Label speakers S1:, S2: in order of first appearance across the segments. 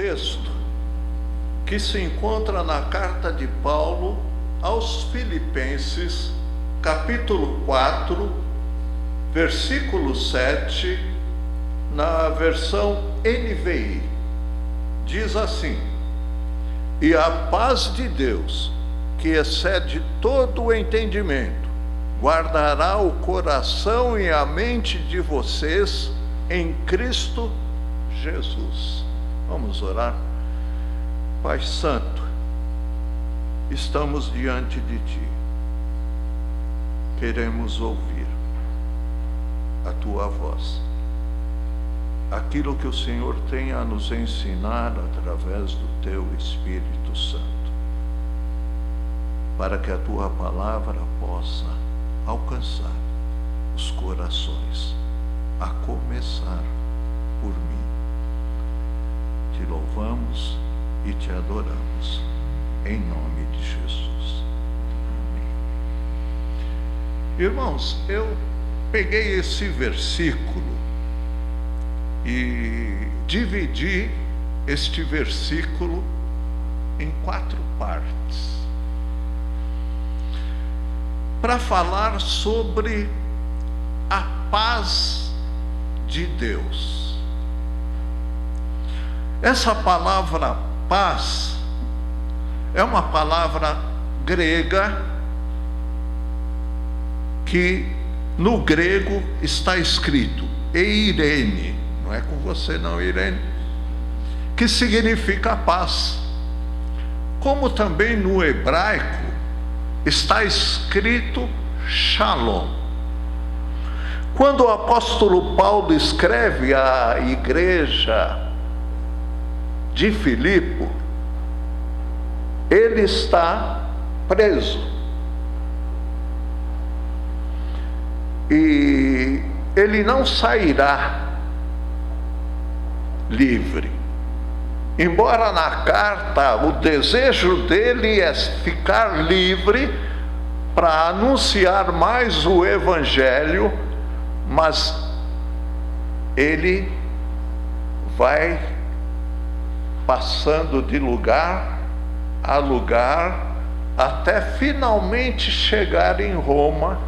S1: texto que se encontra na carta de Paulo aos Filipenses, capítulo 4, versículo 7, na versão NVI. Diz assim: "E a paz de Deus, que excede todo o entendimento, guardará o coração e a mente de vocês em Cristo Jesus." Vamos orar. Pai Santo, estamos diante de Ti. Queremos ouvir a Tua voz. Aquilo que o Senhor tem a nos ensinar através do Teu Espírito Santo, para que a Tua palavra possa alcançar os corações, a começar por mim. Te louvamos e te adoramos, em nome de Jesus. Amém. Irmãos, eu peguei esse versículo e dividi este versículo em 4 partes, para falar sobre a paz de Deus. Essa palavra paz é uma palavra grega que no grego está escrito eirene, não é com você não, Irene, que significa paz. Como também no hebraico está escrito shalom. Quando o apóstolo Paulo escreve à igreja de Filipe, ele está preso. E ele não sairá livre. Embora na carta o desejo dele é ficar livre para anunciar mais o Evangelho, mas ele vai passando de lugar a lugar até finalmente chegar em Roma,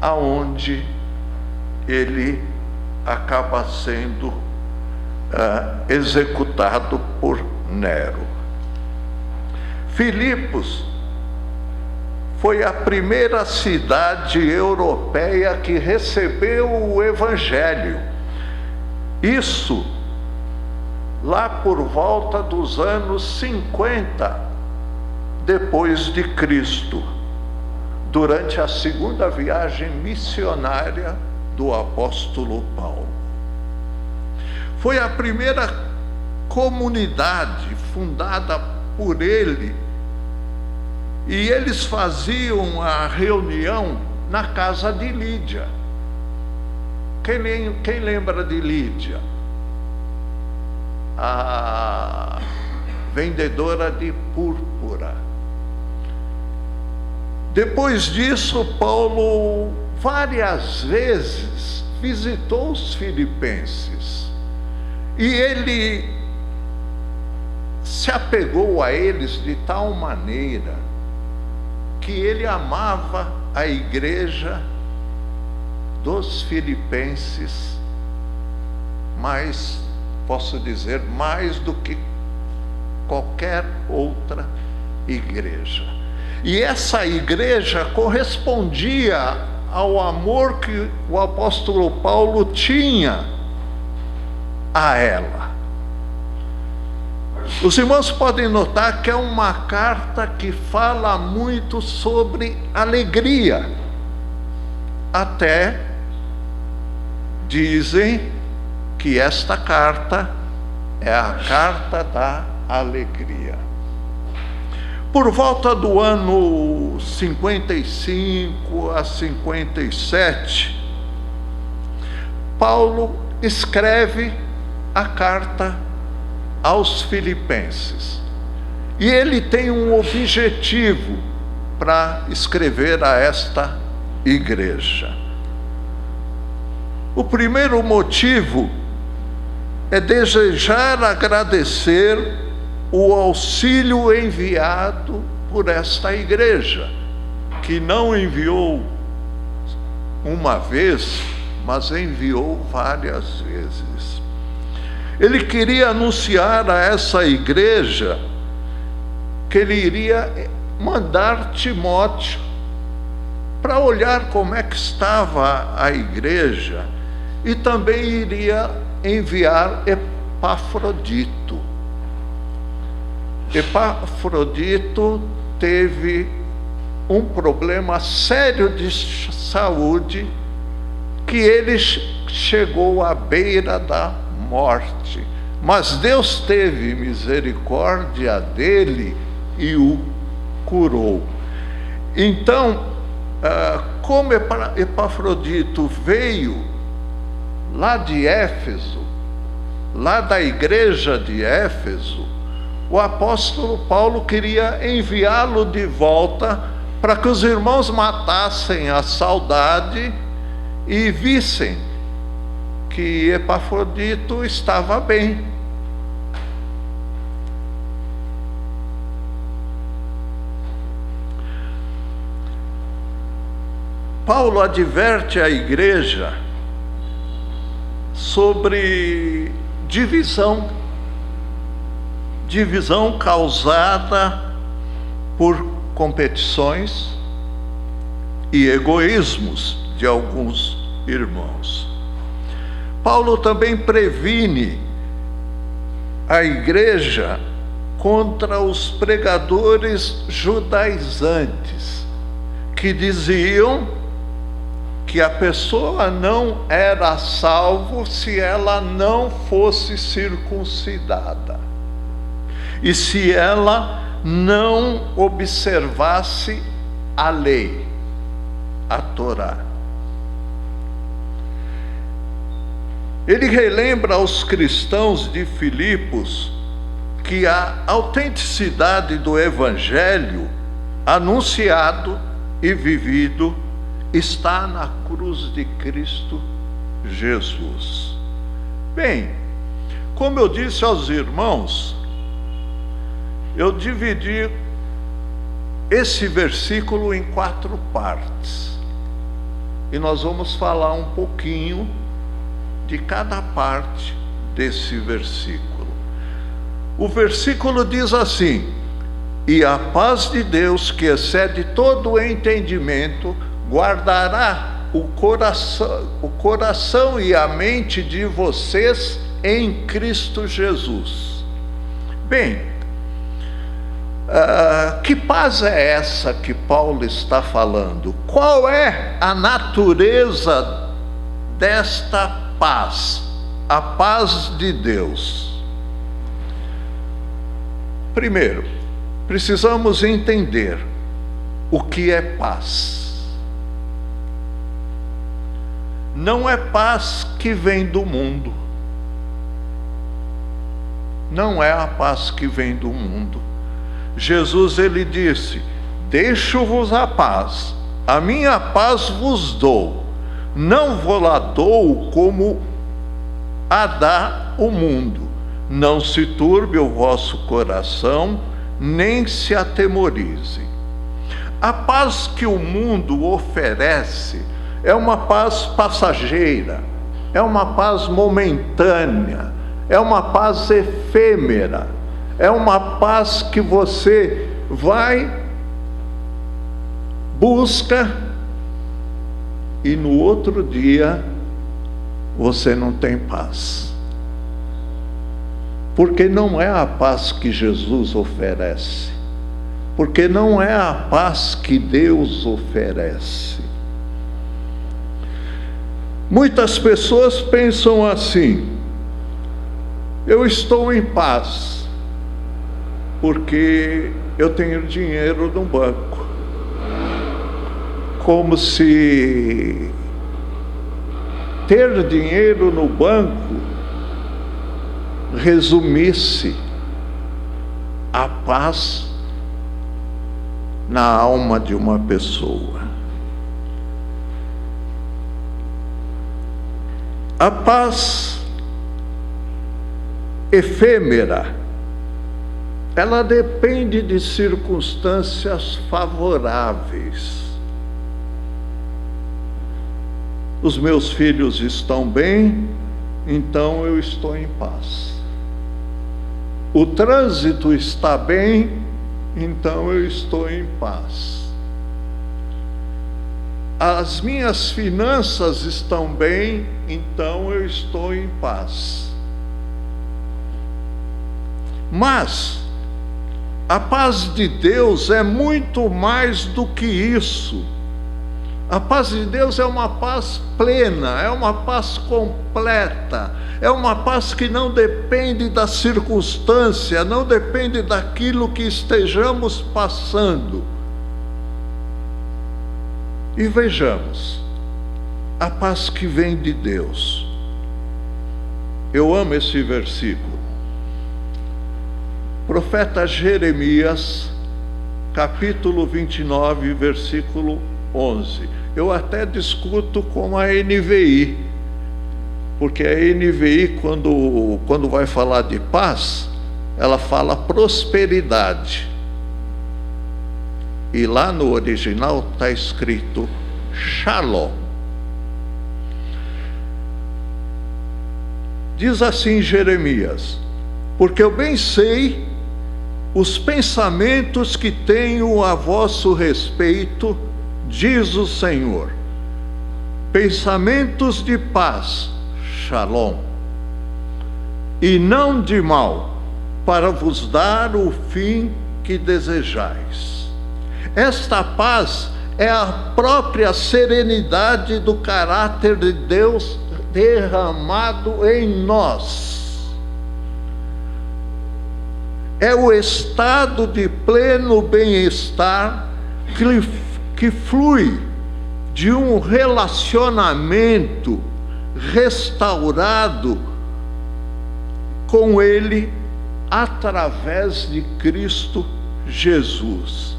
S1: aonde ele acaba sendo executado por Nero. Filipos foi a primeira cidade europeia que recebeu o Evangelho. Isso lá por volta dos anos 50 depois de Cristo, durante a segunda viagem missionária do apóstolo Paulo. Foi a primeira comunidade fundada por ele, e eles faziam a reunião na casa de Lídia. Quem lembra de Lídia? A vendedora de púrpura. Depois disso, Paulo várias vezes visitou os filipenses, e ele se apegou a eles de tal maneira que ele amava a igreja dos filipenses, mas posso dizer mais do que qualquer outra igreja. E essa igreja correspondia ao amor que o apóstolo Paulo tinha a ela. Os irmãos podem notar que é uma carta que fala muito sobre alegria. Até dizem que esta carta é a carta da alegria. Por volta do ano 55 a 57, Paulo escreve a carta aos Filipenses. E ele tem um objetivo para escrever a esta igreja. O primeiro motivo é desejar agradecer o auxílio enviado por esta igreja, que não enviou uma vez, mas enviou várias vezes. Ele queria anunciar a essa igreja que ele iria mandar Timóteo para olhar como é que estava a igreja, e também iria enviar Epafrodito. Epafrodito teve um problema sério de saúde, que ele chegou à beira da morte, mas Deus teve misericórdia dele e o curou. Então, como Epafrodito veio lá de Éfeso, lá da igreja de Éfeso, o apóstolo Paulo queria enviá-lo de volta para que os irmãos matassem a saudade e vissem que Epafrodito estava bem. Paulo adverte a igreja sobre divisão causada por competições e egoísmos de alguns irmãos. Paulo também previne a igreja contra os pregadores judaizantes, que diziam que a pessoa não era salva se ela não fosse circuncidada e se ela não observasse a lei, a Torá. Ele relembra aos cristãos de Filipos que a autenticidade do Evangelho anunciado e vivido está na cruz de Cristo Jesus. Bem, como eu disse aos irmãos, eu dividi esse versículo em 4 partes, e nós vamos falar um pouquinho de cada parte desse versículo. O versículo diz assim: e a paz de Deus, que excede todo o entendimento, guardará o coração e a mente de vocês em Cristo Jesus. Bem, que paz é essa que Paulo está falando? Qual é a natureza desta paz? A paz de Deus. Primeiro, precisamos entender o que é paz. Não é paz que vem do mundo. Não é a paz que vem do mundo. Jesus, ele disse: deixo-vos a paz, a minha paz vos dou. Não vos lá dou como a dá o mundo. Não se turbe o vosso coração, nem se atemorize. A paz que o mundo oferece é uma paz passageira, é uma paz momentânea, é uma paz efêmera, é uma paz que você vai, busca, e no outro dia você não tem paz. Porque não é a paz que Jesus oferece, porque não é a paz que Deus oferece. Muitas pessoas pensam assim: eu estou em paz porque eu tenho dinheiro no banco. Como se ter dinheiro no banco resumisse a paz na alma de uma pessoa. A paz efêmera. Ela depende de circunstâncias favoráveis. Os meus filhos estão bem, então eu estou em paz. O trânsito está bem, então eu estou em paz. As minhas finanças estão bem, então eu estou em paz. Mas a paz de Deus é muito mais do que isso. A paz de Deus é uma paz plena, é uma paz completa, é uma paz que não depende da circunstância, não depende daquilo que estejamos passando. E vejamos, a paz que vem de Deus. Eu amo esse versículo. Profeta Jeremias, capítulo 29, versículo 11. Eu até discuto com a NVI, porque a NVI, quando vai falar de paz, ela fala prosperidade. E lá no original está escrito Shalom. Diz assim Jeremias: porque eu bem sei os pensamentos que tenho a vosso respeito, diz o Senhor, pensamentos de paz, Shalom, e não de mal, para vos dar o fim que desejais. Esta paz é a própria serenidade do caráter de Deus derramado em nós. É o estado de pleno bem-estar que flui de um relacionamento restaurado com Ele através de Cristo Jesus.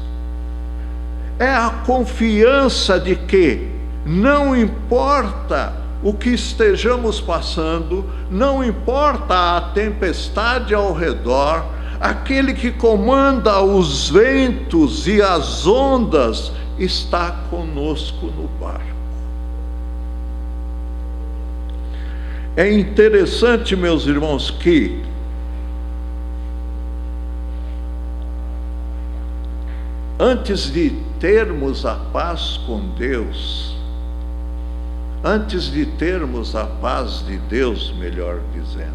S1: É a confiança de que não importa o que estejamos passando, não importa a tempestade ao redor, aquele que comanda os ventos e as ondas está conosco no barco. É interessante, meus irmãos, que antes de termos a paz com Deus, antes de termos a paz de Deus, melhor dizendo,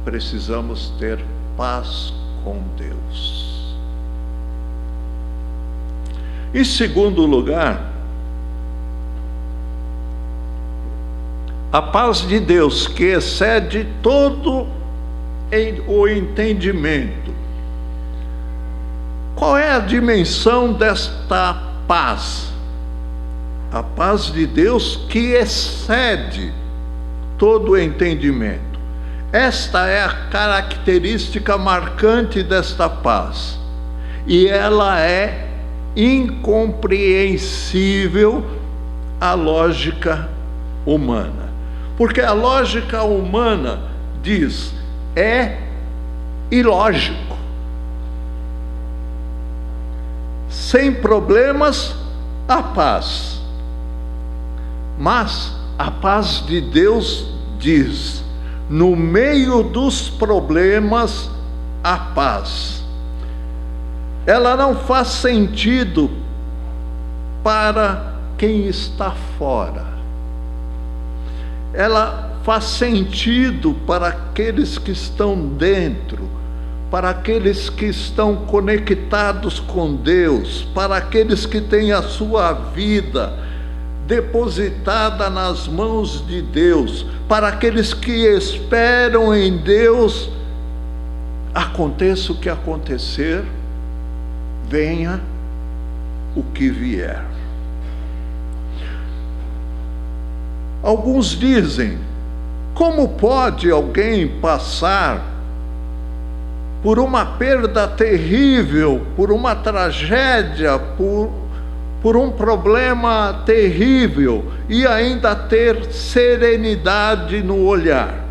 S1: precisamos ter paz com Deus. Em segundo lugar, a paz de Deus que excede todo o entendimento. Qual é a dimensão desta paz? A paz de Deus que excede todo o entendimento. Esta é a característica marcante desta paz. E ela é incompreensível à lógica humana. Porque a lógica humana diz, é ilógico. Sem problemas, a paz. Mas a paz de Deus diz, no meio dos problemas, a paz. Ela não faz sentido para quem está fora. Ela faz sentido para aqueles que estão dentro, para aqueles que estão conectados com Deus, para aqueles que têm a sua vida depositada nas mãos de Deus, para aqueles que esperam em Deus, aconteça o que acontecer, venha o que vier. Alguns dizem, como pode alguém passar por uma perda terrível, por uma tragédia, por um problema terrível e ainda ter serenidade no olhar?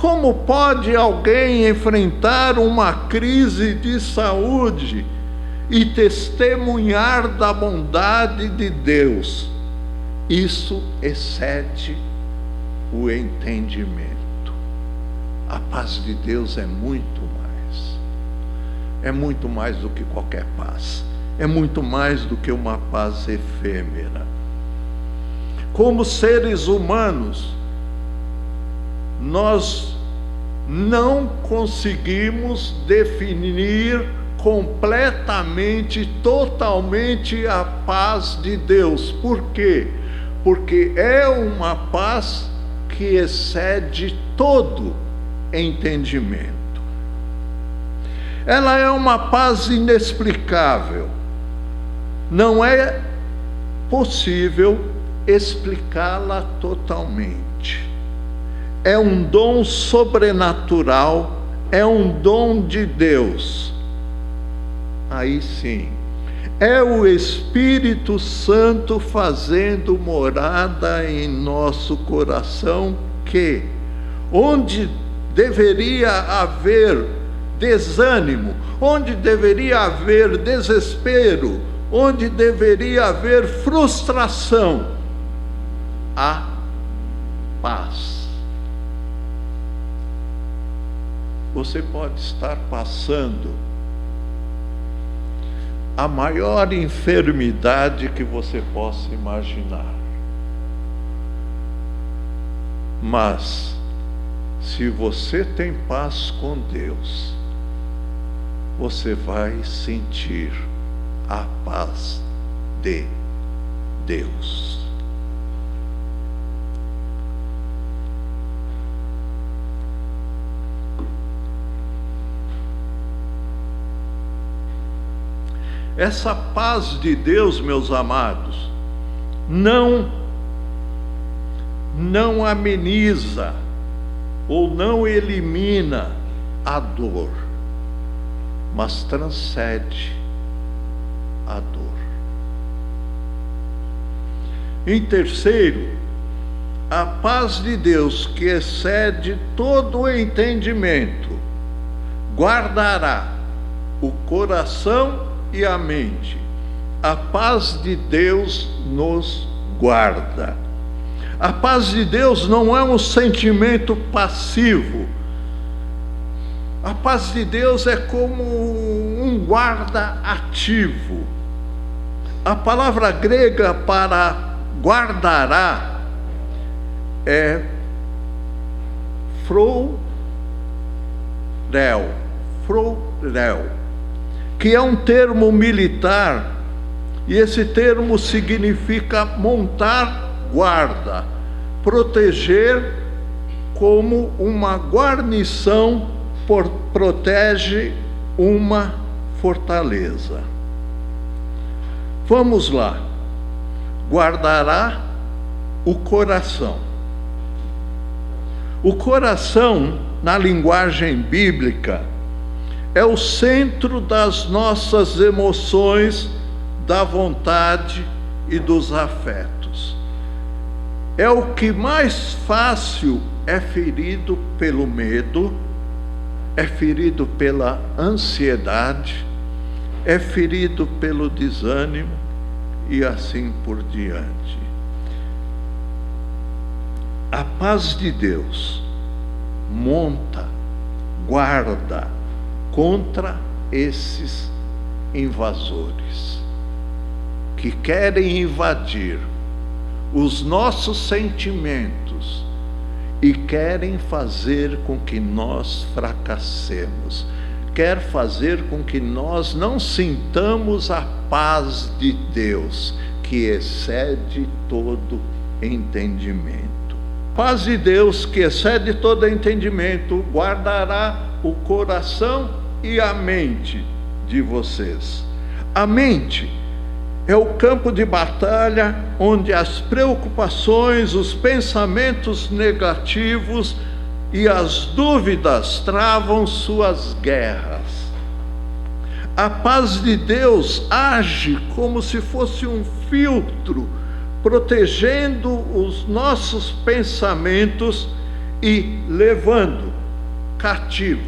S1: Como pode alguém enfrentar uma crise de saúde e testemunhar da bondade de Deus? Isso excede o entendimento. A paz de Deus é muito mais. É muito mais do que qualquer paz. É muito mais do que uma paz efêmera. Como seres humanos, nós não conseguimos definir completamente, totalmente a paz de Deus. Por quê? Porque é uma paz que excede todo entendimento. Ela é uma paz inexplicável. Não é possível explicá-la totalmente. É um dom sobrenatural, é um dom de Deus. Aí sim, é o Espírito Santo fazendo morada em nosso coração, que, onde deveria haver desânimo, onde deveria haver desespero, onde deveria haver frustração, há paz. Você pode estar passando a maior enfermidade que você possa imaginar. Mas, se você tem paz com Deus, você vai sentir a paz de Deus. Essa paz de Deus, meus amados, não ameniza ou não elimina a dor, mas transcende a dor. Em terceiro, a paz de Deus, que excede todo o entendimento, guardará o coração e a mente. A paz de Deus nos guarda. A paz de Deus não é um sentimento passivo. A paz de Deus é como um guarda ativo. A palavra grega para guardará é frorel, que é um termo militar, e esse termo significa montar guarda, proteger, como uma guarnição protege uma fortaleza. Vamos lá. Guardará o coração. O coração, na linguagem bíblica, é o centro das nossas emoções, da vontade e dos afetos. É o que mais fácil é ferido pelo medo, é ferido pela ansiedade, é ferido pelo desânimo e assim por diante. A paz de Deus monta, guarda contra esses invasores que querem invadir os nossos sentimentos e querem fazer com que nós fracassemos, quer fazer com que nós não sintamos a paz de Deus, que excede todo entendimento. Paz de Deus, que excede todo entendimento, guardará o coração e a mente de vocês. A mente é o campo de batalha onde as preocupações, os pensamentos negativos e as dúvidas travam suas guerras. A paz de Deus age como se fosse um filtro, protegendo os nossos pensamentos e levando cativo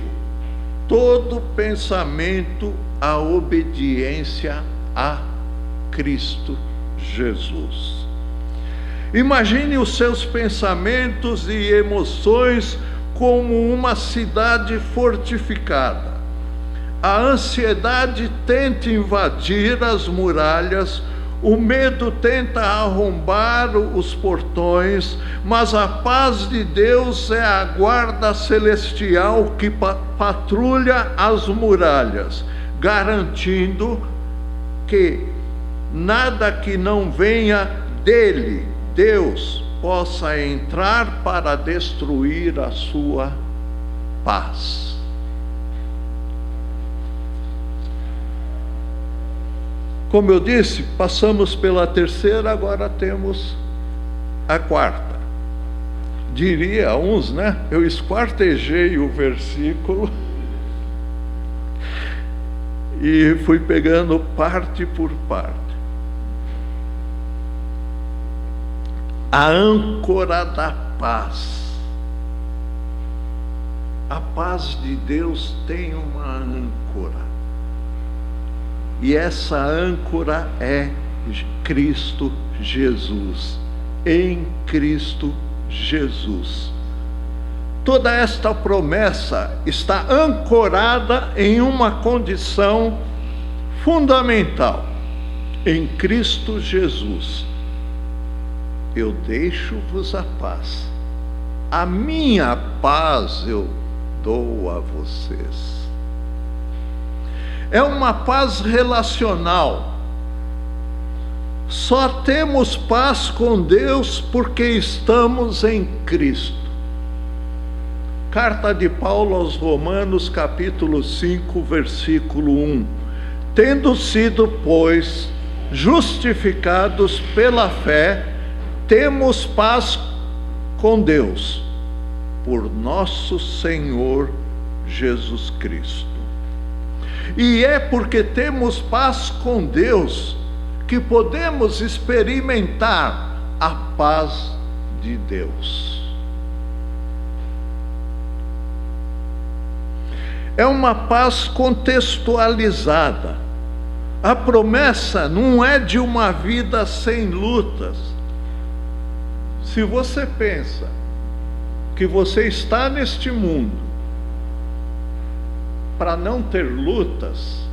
S1: todo pensamento à obediência a Cristo Jesus. Imagine os seus pensamentos e emoções como uma cidade fortificada. A ansiedade tenta invadir as muralhas, o medo tenta arrombar os portões, mas a paz de Deus é a guarda celestial que patrulha as muralhas, garantindo que nada que não venha dele, Deus, possa entrar para destruir a sua paz. Como eu disse, passamos pela terceira, agora temos a quarta. Diria uns, né? Eu esquartejei o versículo e fui pegando parte por parte. A âncora da paz. A paz de Deus tem uma âncora. E essa âncora é Cristo Jesus. Em Cristo Jesus. Toda esta promessa está ancorada em uma condição fundamental. Em Cristo Jesus. Eu deixo-vos a paz. A minha paz eu dou a vocês. É uma paz relacional. Só temos paz com Deus porque estamos em Cristo. Carta de Paulo aos Romanos, capítulo 5, versículo 1. Tendo sido, pois, justificados pela fé, temos paz com Deus, por nosso Senhor Jesus Cristo. E é porque temos paz com Deus que podemos experimentar a paz de Deus. É uma paz contextualizada. A promessa não é de uma vida sem lutas. Se você pensa que você está neste mundo para não ter lutas,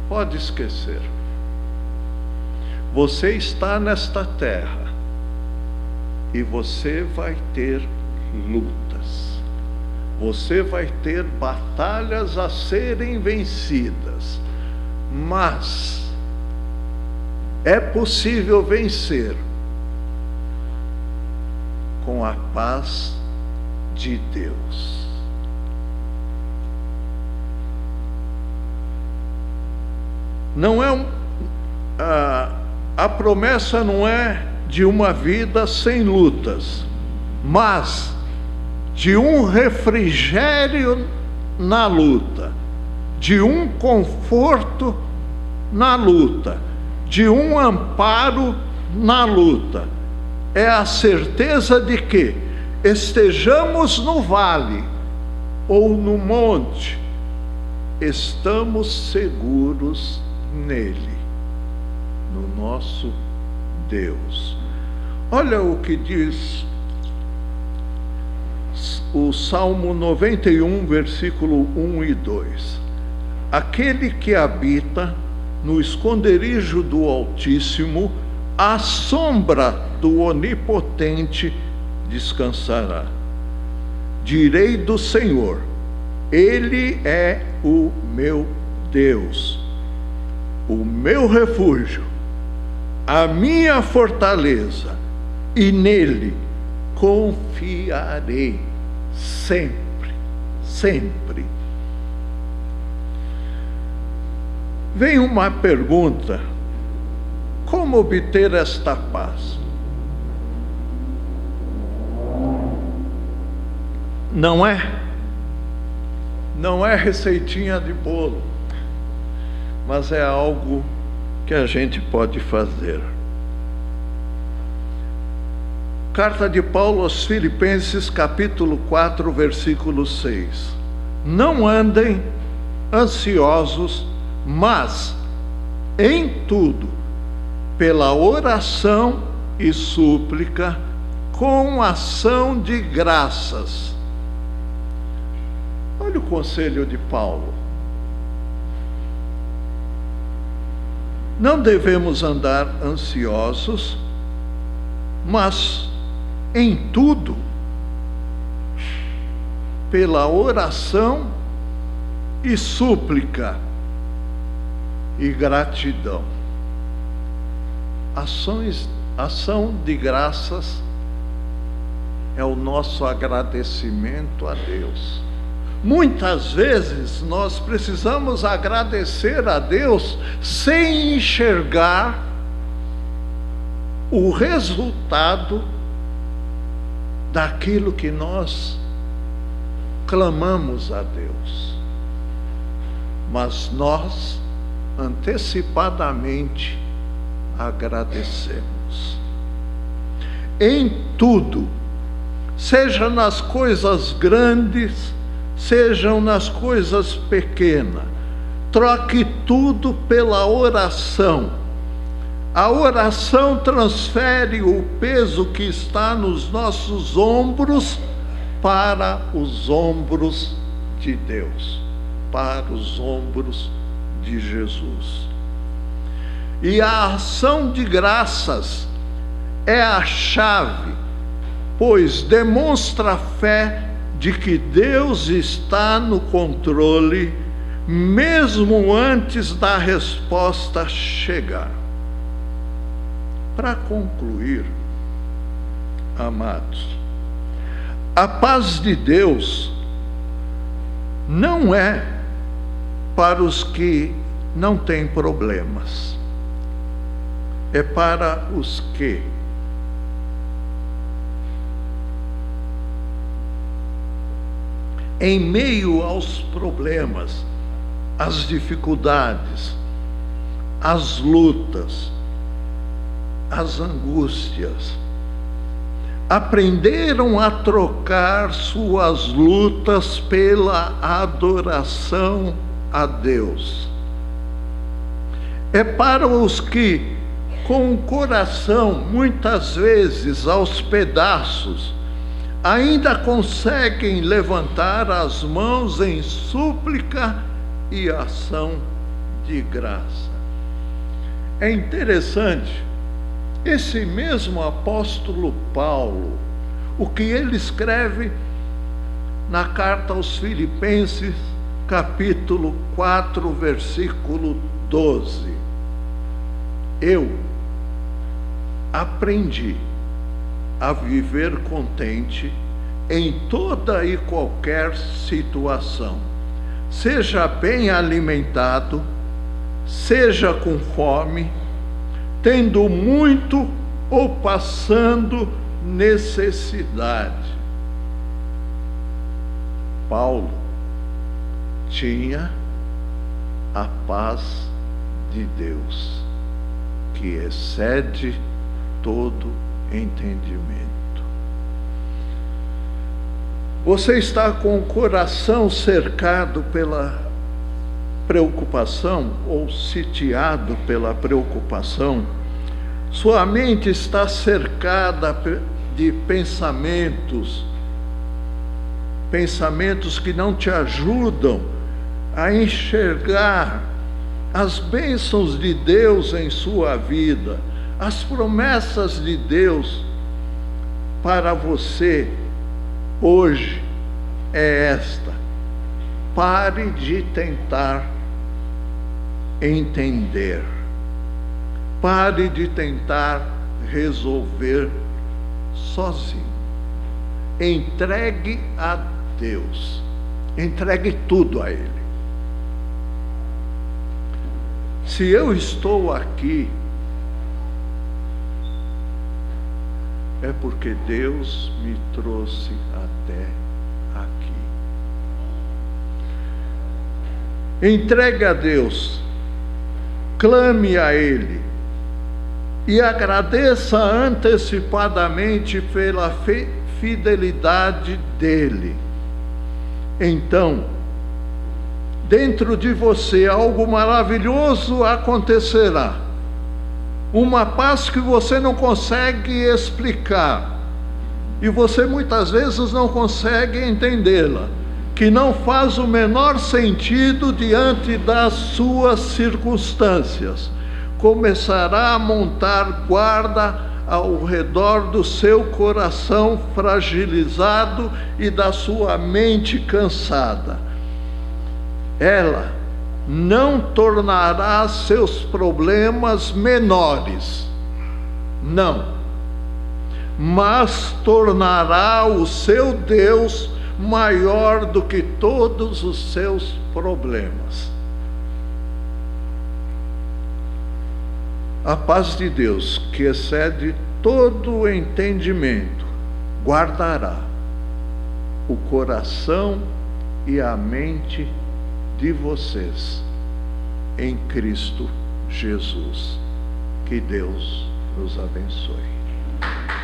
S1: pode esquecer. Você está nesta terra e você vai ter lutas. Você vai ter batalhas a serem vencidas. Mas é possível vencer com a paz de Deus. Não é a promessa não é de uma vida sem lutas, mas de um refrigério na luta, de um conforto na luta, de um amparo na luta. É a certeza de que estejamos no vale ou no monte, estamos seguros nele, no nosso Deus. Olha o que diz o Salmo 91, versículo 1 e 2. Aquele que habita no esconderijo do Altíssimo, à sombra do Onipotente descansará. Direi do Senhor, Ele é o meu Deus, o meu refúgio, a minha fortaleza, e nele confiarei sempre, sempre. Vem uma pergunta: como obter esta paz? Não é receitinha de bolo, mas é algo que a gente pode fazer. Carta de Paulo aos Filipenses, capítulo 4, versículo 6. Não andem ansiosos, mas em tudo, pela oração e súplica, com ação de graças. Olha o conselho de Paulo. Não devemos andar ansiosos, mas em tudo, pela oração e súplica e gratidão. Ação de graças é o nosso agradecimento a Deus. Muitas vezes nós precisamos agradecer a Deus sem enxergar o resultado daquilo que nós clamamos a Deus. Mas nós antecipadamente agradecemos. Em tudo, seja nas coisas grandes, sejam nas coisas pequenas, troque tudo pela oração. A oração transfere o peso que está nos nossos ombros para os ombros de Deus, para os ombros de Jesus. E a ação de graças é a chave, pois demonstra a fé de que Deus está no controle, mesmo antes da resposta chegar. Para concluir, amados, a paz de Deus não é para os que não têm problemas, é para os que em meio aos problemas, às dificuldades, às lutas, às angústias, aprenderam a trocar suas lutas pela adoração a Deus. É para os que, com o coração muitas vezes aos pedaços, ainda conseguem levantar as mãos em súplica e ação de graça. É interessante, esse mesmo apóstolo Paulo, o que ele escreve na carta aos Filipenses, capítulo 4, versículo 12. Eu aprendi a viver contente em toda e qualquer situação, seja bem alimentado, seja com fome, tendo muito ou passando necessidade. Paulo tinha a paz de Deus, que excede todo entendimento. Você está com o coração cercado pela preocupação ou sitiado pela preocupação? Sua mente está cercada de pensamentos que não te ajudam a enxergar as bênçãos de Deus em sua vida, as promessas de Deus para você hoje é esta: pare de tentar entender, pare de tentar resolver sozinho. Entregue a Deus, entregue tudo a Ele. Se eu estou aqui, é porque Deus me trouxe até aqui. Entregue a Deus, clame a Ele, e agradeça antecipadamente pela fidelidade dele. Então, dentro de você algo maravilhoso acontecerá. Uma paz que você não consegue explicar, e você muitas vezes não consegue entendê-la, que não faz o menor sentido diante das suas circunstâncias. Começará a montar guarda ao redor do seu coração fragilizado e da sua mente cansada. Ela não tornará seus problemas menores, não, mas tornará o seu Deus maior do que todos os seus problemas. A paz de Deus, que excede todo o entendimento, guardará o coração e a mente de vocês em Cristo Jesus. Que Deus nos abençoe.